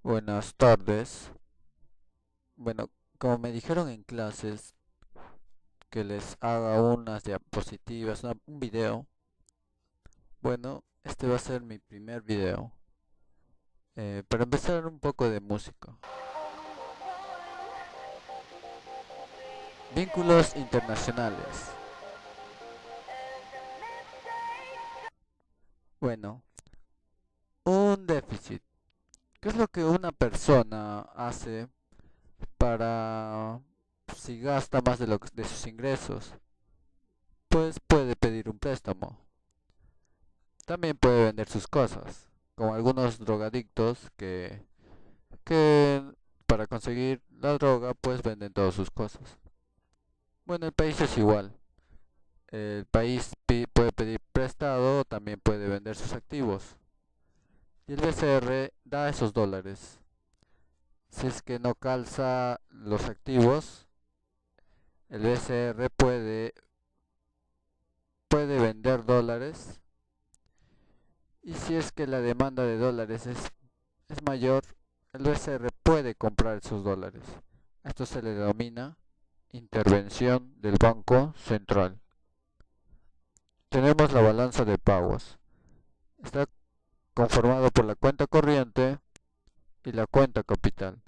Buenas tardes. Bueno, como me dijeron en clases que les haga unas diapositivas, un video, bueno, este va a ser mi primer video. Para empezar, un poco de música. Vínculos internacionales. Bueno, un déficit. ¿Qué es lo que una persona hace para si gasta más de sus ingresos? Pues puede pedir un préstamo. También puede vender sus cosas, como algunos drogadictos que para conseguir la droga pues venden todas sus cosas. Bueno, el país es igual. El país puede pedir prestado o también puede vender sus activos. Y el BCR da esos dólares. Si es que no calza los activos, el BCR puede vender dólares. Y si es que la demanda de dólares es mayor, el BCR puede comprar esos dólares. Esto se le denomina intervención del Banco Central. Tenemos la balanza de pagos. Está conformado por la cuenta corriente y la cuenta capital.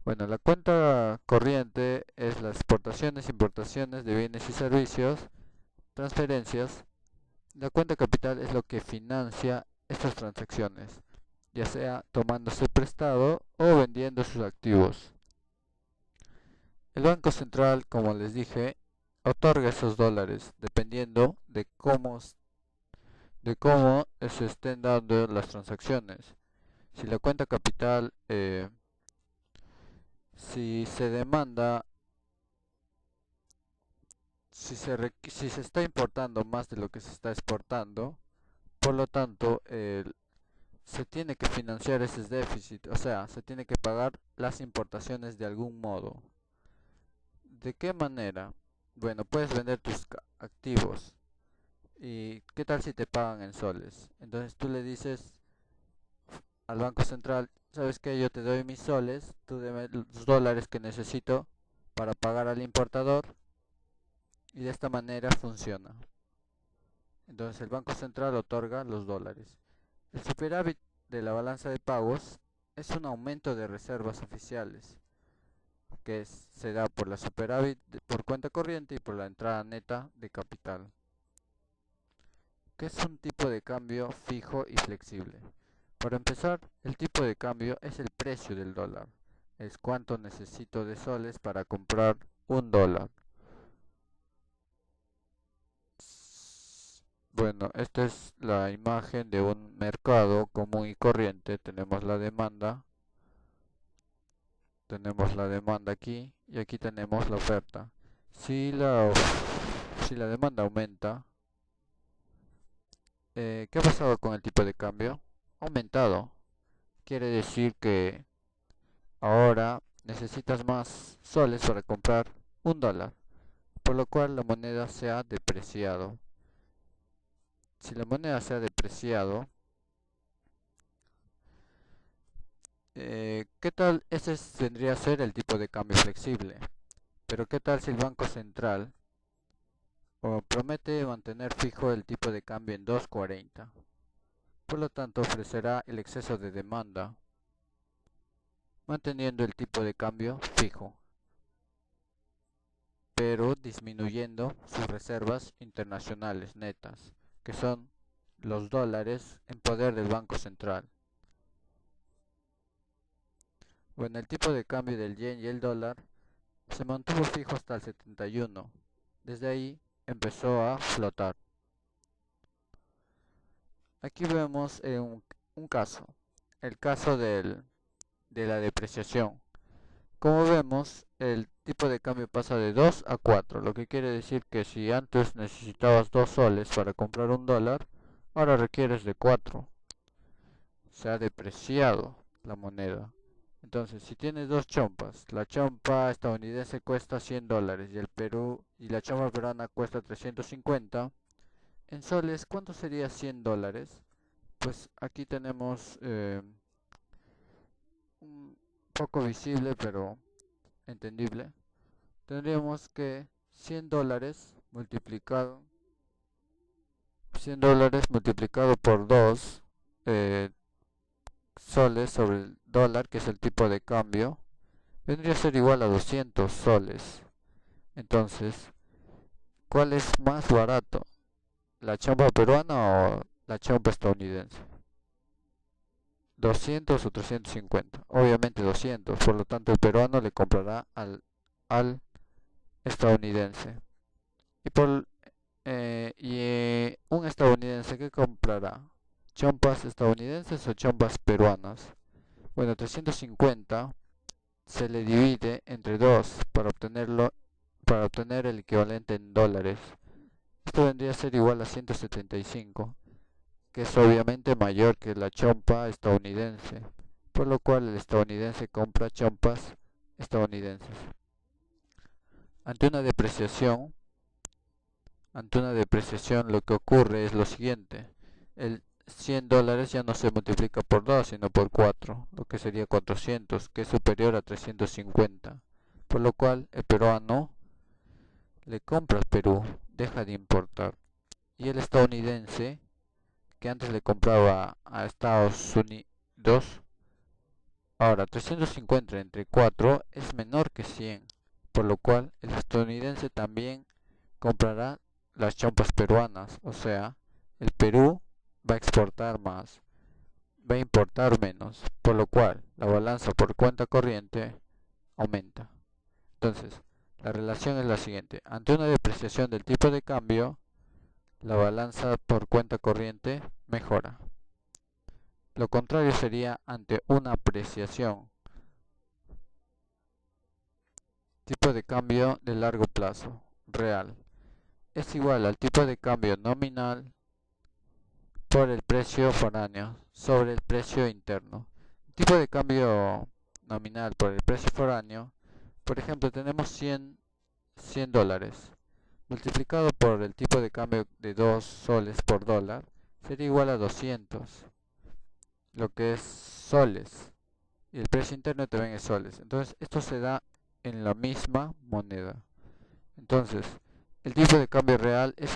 Bueno, la cuenta corriente es las exportaciones, importaciones de bienes y servicios, transferencias. La cuenta capital es lo que financia estas transacciones, ya sea tomándose prestado o vendiendo sus activos. El Banco Central, como les dije, otorga esos dólares dependiendo de cómo se estén dando las transacciones. Si la cuenta capital, si se demanda, si se está importando más de lo que se está exportando, por lo tanto, se tiene que financiar ese déficit, o sea, se tiene que pagar las importaciones de algún modo. ¿De qué manera? Bueno, puedes vender tus activos. ¿Y qué tal si te pagan en soles? Entonces tú le dices al Banco Central, ¿sabes qué? Yo te doy mis soles, tú dame los dólares que necesito para pagar al importador y de esta manera funciona. Entonces el Banco Central otorga los dólares. El superávit de la balanza de pagos es un aumento de reservas oficiales se da por la superávit por cuenta corriente y por la entrada neta de capital, que es un tipo de cambio fijo y flexible. Para empezar, el tipo de cambio es el precio del dólar. Es cuánto necesito de soles para comprar un dólar. Bueno, esta es la imagen de un mercado común y corriente. Tenemos la demanda aquí y aquí tenemos la oferta. Si la, si la demanda aumenta, ¿qué ha pasado con el tipo de cambio? Ha aumentado. Quiere decir que ahora necesitas más soles para comprar un dólar, por lo cual la moneda se ha depreciado. Si la moneda se ha depreciado, ¿qué tal? Ese tendría a ser el tipo de cambio flexible. Pero ¿qué tal si el Banco Central promete mantener fijo el tipo de cambio en 2,40? Por lo tanto, ofrecerá el exceso de demanda, manteniendo el tipo de cambio fijo, pero disminuyendo sus reservas internacionales netas, que son los dólares en poder del Banco Central. Bueno, el tipo de cambio del yen y el dólar se mantuvo fijo hasta el 71. Desde ahí empezó a flotar. Aquí vemos un caso, el caso de la depreciación. Como vemos, el tipo de cambio pasa de 2 a 4, lo que quiere decir que si antes necesitabas 2 soles para comprar un dólar, ahora requieres de 4. Se ha depreciado la moneda. Entonces, si tienes dos chompas, la chompa estadounidense cuesta 100 dólares y la chompa peruana cuesta 350, en soles, ¿cuánto sería 100 dólares? Pues aquí tenemos poco visible pero entendible, tendríamos que 100 dólares multiplicado 100 dólares multiplicado por 2 soles sobre el dólar, que es el tipo de cambio, vendría a ser igual a 200 soles. Entonces, ¿cuál es más barato? ¿La chompa peruana o la chompa estadounidense? 200 o 350. Obviamente 200, por lo tanto el peruano le comprará al estadounidense. Un estadounidense que comprará chompas estadounidenses o chompas peruanas. Bueno, 350 se le divide entre 2 para obtener el equivalente en dólares. Esto vendría a ser igual a 175, que es obviamente mayor que la chompa estadounidense, por lo cual el estadounidense compra chompas estadounidenses. Ante una depreciación, lo que ocurre es lo siguiente: el 100 dólares ya no se multiplica por 2 sino por 4, lo que sería 400, que es superior a 350, por lo cual el peruano le compra al Perú, deja de importar, y el estadounidense, que antes le compraba a Estados Unidos, ahora 350 entre 4 es menor que 100, por lo cual el estadounidense también comprará las chompas peruanas, o sea, el Perú va a exportar más, va a importar menos, por lo cual la balanza por cuenta corriente aumenta. Entonces, la relación es la siguiente: ante una depreciación del tipo de cambio, la balanza por cuenta corriente mejora. Lo contrario sería ante una apreciación, tipo de cambio de largo plazo, real, es igual al tipo de cambio nominal por el precio foráneo sobre el precio interno. El tipo de cambio nominal por el precio foráneo, por ejemplo, tenemos 100 dólares multiplicado por el tipo de cambio de 2 soles por dólar, sería igual a 200, lo que es soles, y el precio interno también es soles. Entonces esto se da en la misma moneda. Entonces el tipo de cambio real es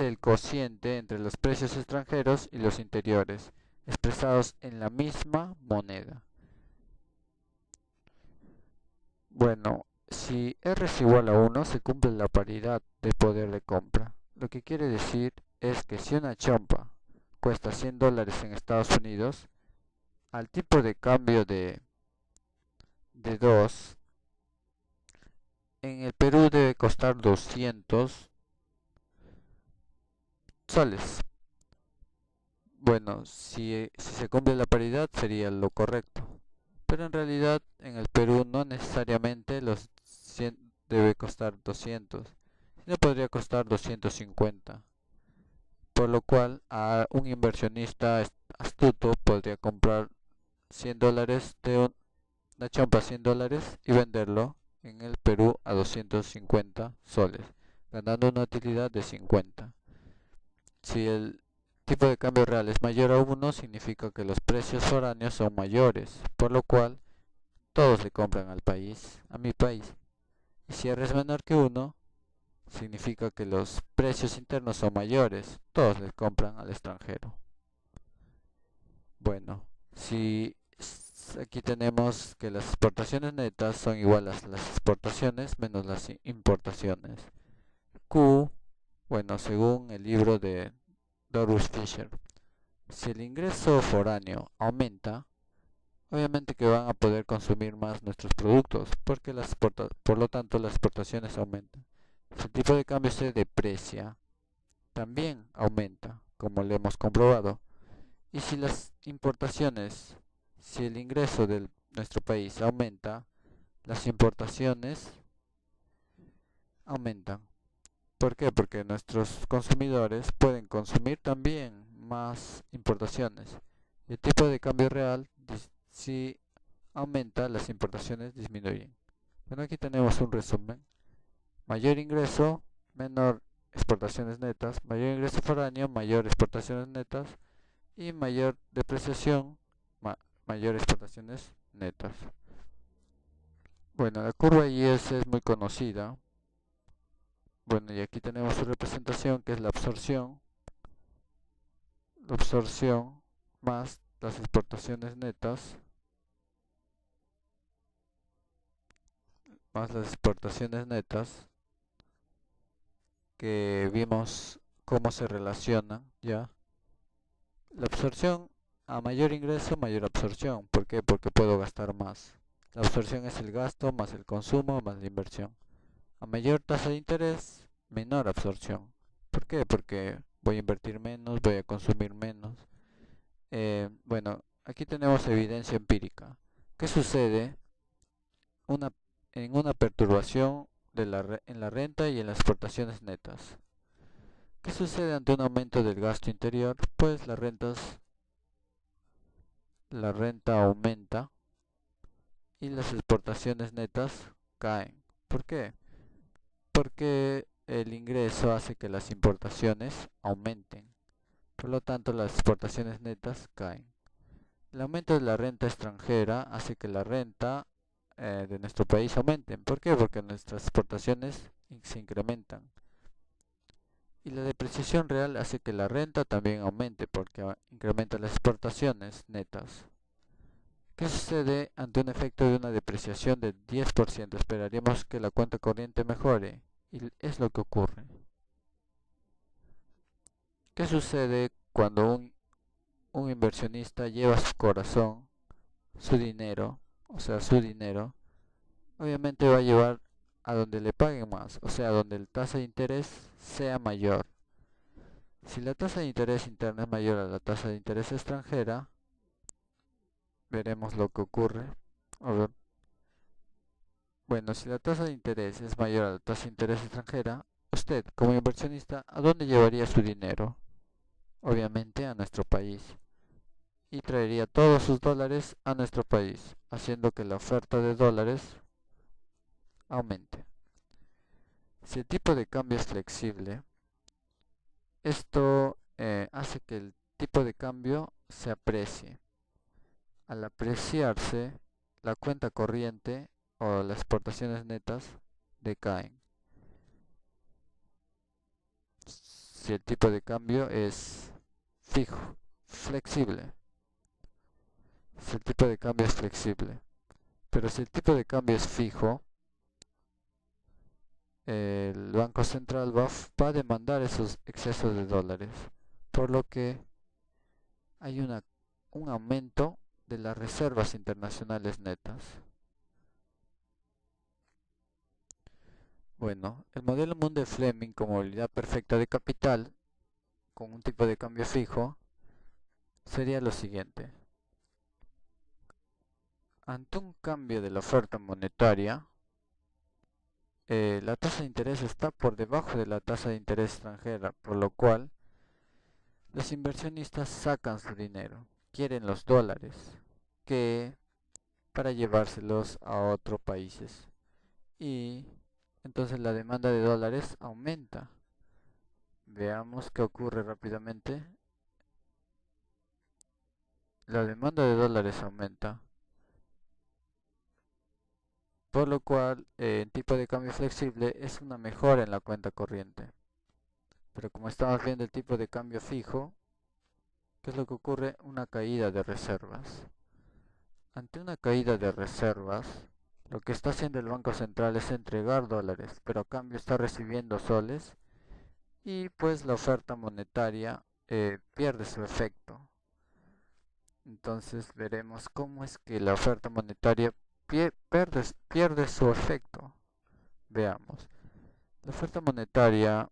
el cociente entre los precios extranjeros y los interiores, expresados en la misma moneda. Bueno, si R es igual a 1, se cumple la paridad de poder de compra. Lo que quiere decir es que si una chompa cuesta 100 dólares en Estados Unidos, al tipo de cambio de 2, en el Perú debe costar 200 soles. Bueno, si se cumple la paridad sería lo correcto. Pero en realidad en el Perú no necesariamente los 100 debe costar 200, sino podría costar 250. Por lo cual a un inversionista astuto podría comprar 100 dólares de una chompa, 100 dólares, y venderlo en el Perú a 250 soles, ganando una utilidad de 50. Si el tipo de cambio real es mayor a 1, significa que los precios foráneos son mayores, por lo cual todos le compran al país, a mi país. Y si R es menor que 1, significa que los precios internos son mayores, todos les compran al extranjero. Bueno, si aquí tenemos que las exportaciones netas son iguales a las exportaciones menos las importaciones. Q, bueno, según el libro de Doris Fisher, si el ingreso foráneo aumenta, obviamente que van a poder consumir más nuestros productos, porque por lo tanto las exportaciones aumentan. Si el tipo de cambio se deprecia, también aumenta, como lo hemos comprobado. Y si el ingreso de nuestro país aumenta, las importaciones aumentan. ¿Por qué? Porque nuestros consumidores pueden consumir también más importaciones. Y el tipo de cambio real, si aumenta, las importaciones disminuyen. Bueno, aquí tenemos un resumen. Mayor ingreso, menor exportaciones netas. Mayor ingreso foráneo, mayor exportaciones netas. Y mayor depreciación, mayor exportaciones netas. Bueno, la curva IS es muy conocida. Bueno, y aquí tenemos su representación, que es la absorción más las exportaciones netas, que vimos cómo se relacionan, ¿ya? La absorción, a mayor ingreso, mayor absorción. ¿Por qué? Porque puedo gastar más. La absorción es el gasto más el consumo más la inversión. A mayor tasa de interés, menor absorción. ¿Por qué? Porque voy a invertir menos, voy a consumir menos. Bueno, aquí tenemos evidencia empírica. ¿Qué sucede una, en una perturbación en la renta y en las exportaciones netas? ¿Qué sucede ante un aumento del gasto interior? Pues la renta aumenta y las exportaciones netas caen. ¿Por qué? Porque el ingreso hace que las importaciones aumenten. Por lo tanto, las exportaciones netas caen. El aumento de la renta extranjera hace que la renta de nuestro país aumenten. ¿Por qué? Porque nuestras exportaciones se incrementan. Y la depreciación real hace que la renta también aumente porque incrementa las exportaciones netas. ¿Qué sucede ante un efecto de una depreciación del 10%? Esperaríamos que la cuenta corriente mejore y es lo que ocurre. ¿Qué sucede cuando un inversionista lleva su corazón, su dinero, o sea, su dinero? Obviamente va a llevar a donde le paguen más, o sea, donde la tasa de interés sea mayor. Si la tasa de interés interna es mayor a la tasa de interés extranjera, veremos lo que ocurre. A ver. Bueno, si la tasa de interés es mayor a la tasa de interés extranjera, usted, como inversionista, ¿a dónde llevaría su dinero? Obviamente a nuestro país. Y traería todos sus dólares a nuestro país, haciendo que la oferta de dólares aumente. Si el tipo de cambio es flexible, esto hace que el tipo de cambio se aprecie. Al apreciarse, la cuenta corriente o las exportaciones netas decaen. Si el tipo de cambio es fijo, flexible. Si el tipo de cambio es flexible. Pero si el tipo de cambio es fijo, el Banco Central va a demandar esos excesos de dólares. Por lo que hay un aumento de las reservas internacionales netas. Bueno, el modelo Mundell-Fleming como movilidad perfecta de capital con un tipo de cambio fijo sería lo siguiente. Ante un cambio de la oferta monetaria, la tasa de interés está por debajo de la tasa de interés extranjera, por lo cual los inversionistas sacan su dinero, quieren los dólares, que para llevárselos a otros países. Y entonces la demanda de dólares aumenta. Veamos qué ocurre rápidamente. La demanda de dólares aumenta, por lo cual el tipo de cambio flexible es una mejora en la cuenta corriente. Pero como estamos viendo el tipo de cambio fijo, ¿qué es lo que ocurre? Una caída de reservas. Ante una caída de reservas, lo que está haciendo el Banco Central es entregar dólares, pero a cambio está recibiendo soles y pues la oferta monetaria pierde su efecto. Entonces veremos cómo es que la oferta monetaria pierde su efecto. Veamos. La oferta monetaria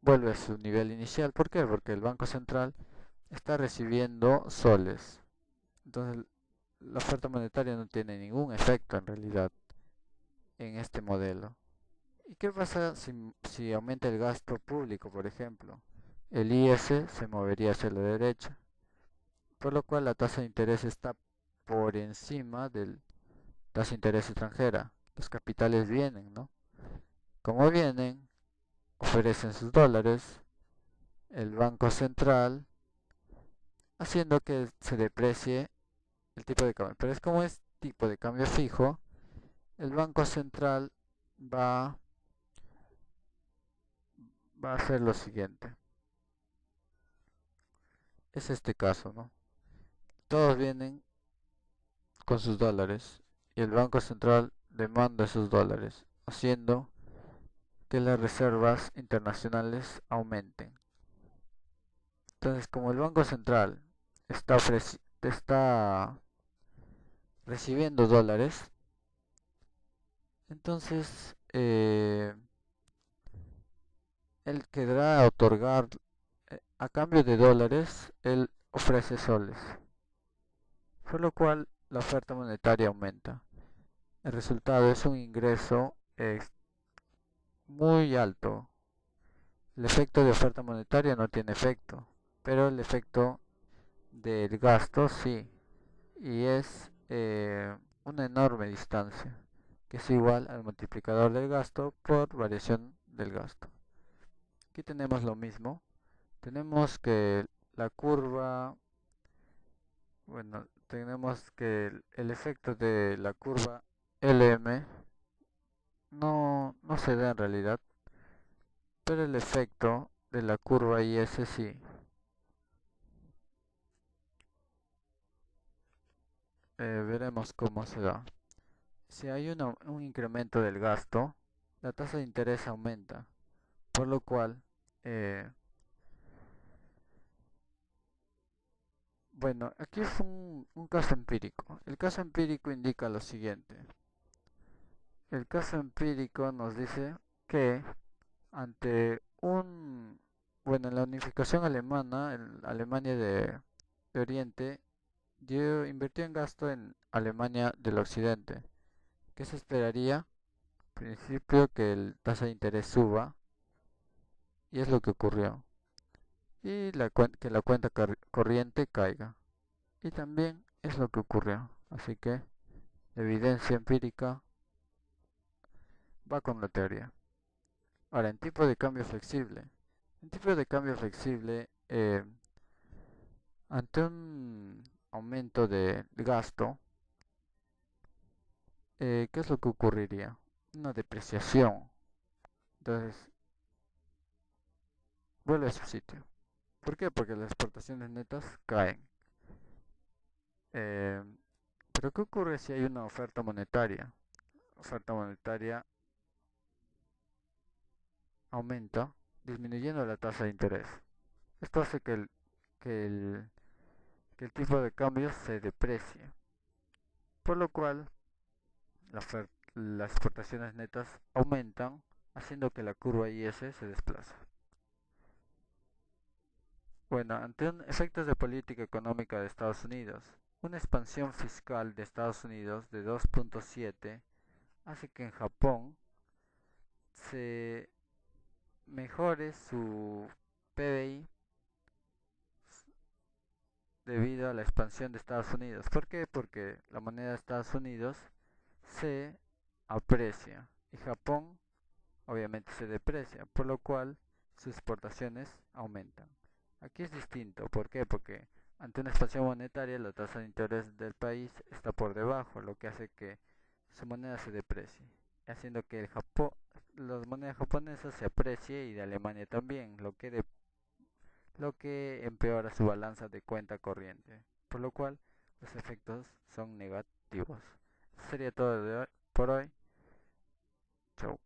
vuelve a su nivel inicial. ¿Por qué? Porque el Banco Central está recibiendo soles. Entonces la oferta monetaria no tiene ningún efecto en realidad en este modelo. ¿Y qué pasa si aumenta el gasto público, por ejemplo? El IS se movería hacia la derecha, por lo cual la tasa de interés está por encima de la tasa de interés extranjera. Los capitales vienen, ¿no? Como vienen, ofrecen sus dólares, el Banco Central haciendo que se deprecie el tipo de cambio. Pero es como es tipo de cambio fijo, el Banco Central va, va a hacer lo siguiente. Es este caso, ¿no? Todos vienen con sus dólares y el Banco Central demanda esos dólares, haciendo que las reservas internacionales aumenten. Entonces, como el Banco Central está recibiendo dólares, entonces él querrá otorgar, a cambio de dólares, él ofrece soles, por lo cual la oferta monetaria aumenta. El resultado es un ingreso muy alto. El efecto de oferta monetaria no tiene efecto, pero el efecto del gasto sí, y es una enorme distancia, que es igual al multiplicador del gasto por variación del gasto. Aquí tenemos lo mismo, tenemos que la curva, bueno, tenemos que el efecto de la curva LM no se da en realidad, pero el efecto de la curva IS sí. Veremos cómo se da. Si hay un incremento del gasto, la tasa de interés aumenta, por lo cual, eh, bueno, aquí es un caso empírico. El caso empírico indica lo siguiente. El caso empírico nos dice que ante bueno, en la unificación alemana, en Alemania de Oriente, invirtió en gasto en Alemania del Occidente. ¿Qué se esperaría? En principio que el tasa de interés suba, y es lo que ocurrió. Y que la cuenta corriente caiga. Y también es lo que ocurrió. Así que la evidencia empírica va con la teoría. Ahora, en tipo de cambio flexible. En tipo de cambio flexible, ante un aumento de gasto, ¿qué es lo que ocurriría? Una depreciación. Entonces, vuelve a su sitio. ¿Por qué? Porque las exportaciones netas caen. Eh, pero ¿qué ocurre si hay una oferta monetaria? Oferta monetaria aumenta, disminuyendo la tasa de interés. Esto hace que el, que el tipo de cambio se deprecie, por lo cual las exportaciones netas aumentan, haciendo que la curva IS se desplace. Bueno, ante efectos de política económica de Estados Unidos, una expansión fiscal de Estados Unidos de 2.7 hace que en Japón se mejore su PBI debido a la expansión de Estados Unidos. ¿Por qué? Porque la moneda de Estados Unidos se aprecia y Japón obviamente se deprecia, por lo cual sus exportaciones aumentan. Aquí es distinto, ¿por qué? Porque ante una expansión monetaria la tasa de interés del país está por debajo, lo que hace que su moneda se deprecie, haciendo que las monedas japonesas se aprecie y de Alemania también, lo que empeora su balanza de cuenta corriente, por lo cual los efectos son negativos. Eso sería todo por hoy. Chau.